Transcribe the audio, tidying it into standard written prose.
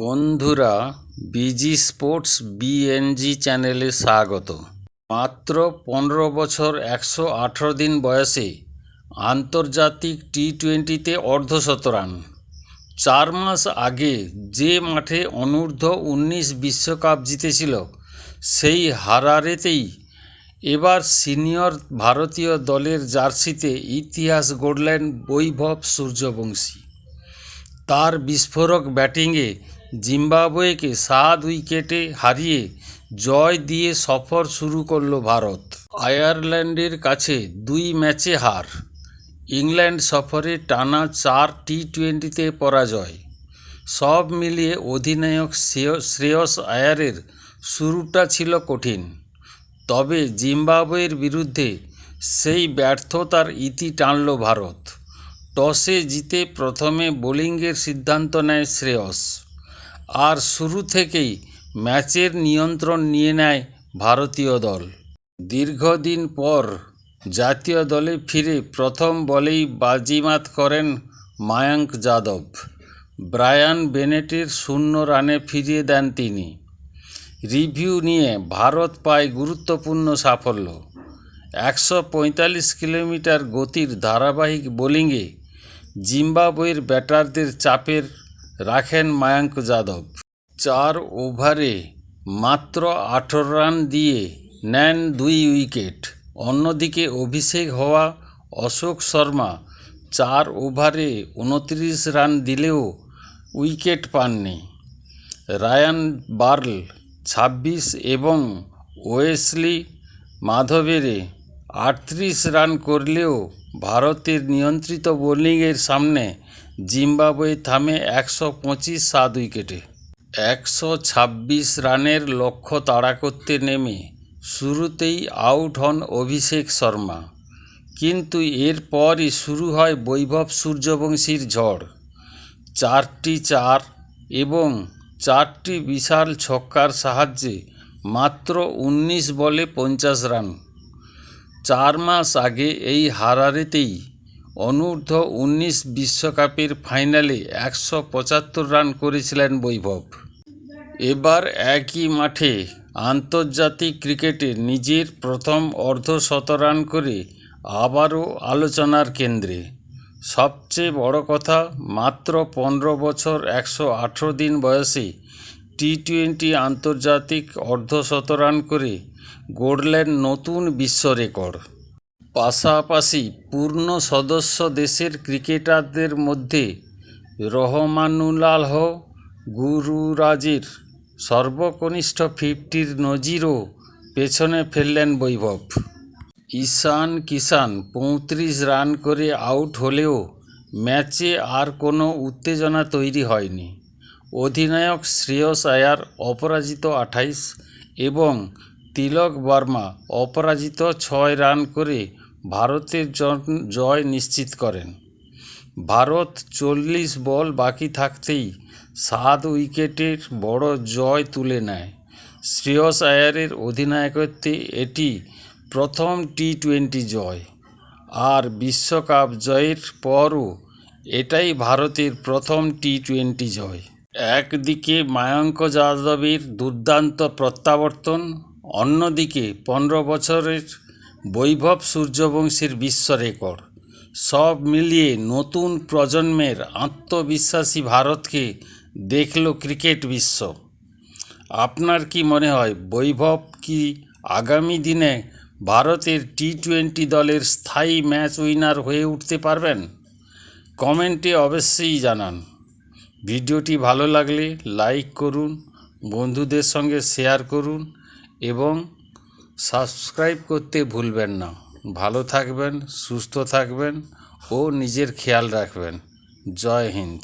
বন্ধুরা, busy sports BNG চ্যানেলে স্বাগত। মাত্র 15 বছর 118 দিন বয়সে আন্তর্জাতিক টি-20তে অর্ধশতরান। 4 মাস আগে যে মাঠে অনূর্ধ্ব-19 বিশ্বকাপ জিতেছিল সেই হারারেতেই এবার সিনিয়র ভারতীয় দলের জার্সিতে ইতিহাস গড়লেন বৈভব সূর্যবংশী। তার বিস্ফোরক ব্যাটিংয়ে জিম্বাবুয়েকে 7 উইকেটে হারিয়ে জয় দিয়ে সফর শুরু করল ভারত। আয়ারল্যান্ডের কাছে 2 ম্যাচে হার, ইংল্যান্ড সফরে টানা 4 টি-20তে পরাজয়। সব মিলিয়ে অধিনায়ক শ্রেয়স আয়ারের শুরুটা ছিল কঠিন, তবে জিম্বাবুয়ের বিরুদ্ধে সেই ব্যর্থতার ইতি টানল ভারত। টসে জিতে প্রথমে বোলিংয়ের সিদ্ধান্ত নেয় শ্রেয়স, আর শুরু থেকেই ম্যাচের নিয়ন্ত্রণ নিয়ে নেয় ভারতীয় দল। দীর্ঘদিন পর জাতীয় দলে ফিরে প্রথম বলেই বাজিমাত করেন মায়াঙ্ক যাদব। ব্রায়ান বেনেটের 0 রানে ফিরিয়ে দেন তিনি। রিভিউ নিয়ে ভারত পায় গুরুত্বপূর্ণ সাফল্য। 145 কিলোমিটার গতির ধারাবাহিক বোলিংয়ে জিম্বাবুয়ের ব্যাটারদের চাপে রাখেন মায়াঙ্ক যাদব। 4 ওভারে মাত্র 18 রান দিয়ে নেন 2 উইকেট। অন্যদিকে অভিষেক হওয়া অশোক শর্মা 4 ওভারে 29 রান দিলেও উইকেট পাননি। রায়ান বার্ল 26 এবং ওয়েসলি মাধবেরে 38 রান করলেও ভারতের নিয়ন্ত্রিত বোলিংয়ের সামনে জিম্বাবুয়ে থামে 125 7 উইকেটে। 126 রানের লক্ষ্য তাড়া করতে নেমে শুরুতেই আউট হন অভিষেক শর্মা, কিন্তু এরপরই শুরু হয় বৈভব সূর্যবংশীর ঝড়। 4টি 4 এবং 4টি বিশাল ছক্কার সাহায্যে মাত্র 19 বলে 50 রান। 4 মাস আগে এই হারারেতেই অনূর্ধ্ব-19 বিশ্বকাপের ফাইনালে 175 রান করেছিলেন বৈভব। এবার একই মাঠে আন্তর্জাতিক ক্রিকেটে নিজের প্রথম অর্ধশতরান করে আবারও আলোচনার কেন্দ্রে। সবচেয়ে বড় কথা, মাত্র 15 বছর 118 দিন বয়সে টি-20 আন্তর্জাতিক অর্ধশতরান করে গড়লেন নতুন বিশ্ব রেকর্ড। পাশাপাশি পূর্ণ সদস্য দেশের ক্রিকেটারদের মধ্যে রহমানুল্লাহ গুরুরাজের সর্বকনিষ্ঠ 50-র নজিরও পেছনে ফেললেন বৈভব। ঈশান কিষান 35 রান করে আউট হলেও ম্যাচে আর কোনো উত্তেজনা তৈরি হয়নি। অধিনায়ক শ্রেয়স আয়ার অপরাজিত 28 এবং তিলক বর্মা অপরাজিত 6 রান করে ভারতের জয় নিশ্চিত করেন। ভারত 40 বল বাকি থাকতেই 7 উইকেটের বড় জয় তুলে নেয়। শ্রেয়স আয়ারের অধিনায়কত্বে এটি প্রথম টি-20 জয়, আর বিশ্বকাপ জয়ের পরও এটাই ভারতের প্রথম টি-20 জয়। একদিকে মায়াঙ্ক যাদবের দুর্দান্ত প্রত্যাবর্তন, অন্যদিকে 15 বছরের বৈভব সূর্যবংশীর বিশ্ব রেকর্ড। সব মিলিয়ে নতুন প্রজন্মের আত্মবিশ্বাসী ভারতকে দেখল ক্রিকেট বিশ্ব। আপনার কি মনে হয়, বৈভব কি আগামী দিনে ভারতের টি-20 দলের স্থায়ী ম্যাচ উইনার হয়ে উঠতে পারবেন? কমেন্টে অবশ্যই জানান। ভিডিওটি ভালো লাগলে লাইক করুন, বন্ধুদের সঙ্গে শেয়ার করুন এবং সাবস্ক্রাইব করতে ভুলবেন না। ভালো থাকবেন, সুস্থ থাকবেন ও নিজের খেয়াল রাখবেন। জয় হিন্দ।